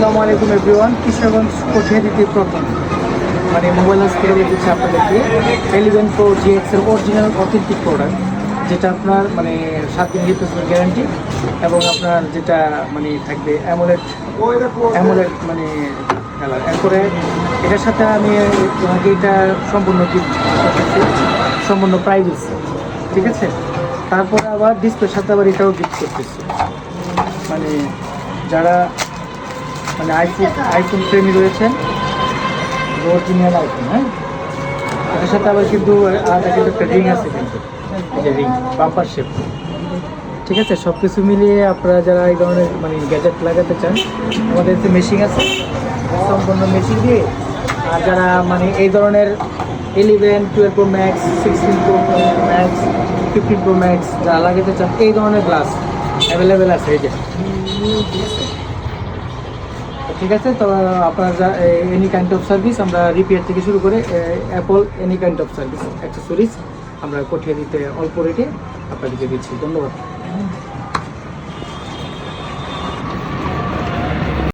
আসসালামু আলাইকুম এভরিওয়ান। কিশোরগঞ্জ কঠিয়াদিতে প্রথম মানে মোবাইল হাউস করে দিচ্ছে আপনাদেরকে 11 Pro GX এর অরিজিনাল অথেন্টিক প্রোডাক্ট, যেটা আপনার মানে 7 দিন রিপ্লেসমেন্ট গ্যারান্টি এবং আপনার যেটা মানে থাকবে অ্যামোলেড মানে কালার। এরপরে এটার সাথে আমি তোমাকে এটা সম্পূর্ণ গিফট করতেছি, সম্পূর্ণ প্রাইস, ঠিক আছে। তারপরে আবার ডিসপ্লের সাথে আবার এটাও গিফট করতেছি, মানে যারা মানে আইফোন প্রেমী রয়েছেন, অরিজিনাল আইফোন, হ্যাঁ। এটার সাথে আবার কিন্তু আলাদা কিন্তু একটা রিং আছে, কিন্তু এই যে রিং বাম্পার শেপ, ঠিক আছে। সব কিছু মিলিয়ে আপনারা যারা এই ধরনের মানে গ্যাজেট লাগাতে চান, আমাদের যে মেশিন আছে, সম্পূর্ণ মেশিন দিয়ে। আর যারা মানে এই ধরনের 11, 12 Pro Max, 16 Pro Max, 15 Pro Max যারা লাগাতে চান, এই ধরনের গ্লাস অ্যাভেলেবেল আছে এই যে, ঠিক আছে। তো আপনার যা এনি কাইন্ড অফ সার্ভিস, আমরা রিপেয়ার থেকে শুরু করে Apple any kind of service accessories আমরা কঠিয়াদিতে অল্প রেটে আপনাদেরকে দিচ্ছি। ধন্যবাদ।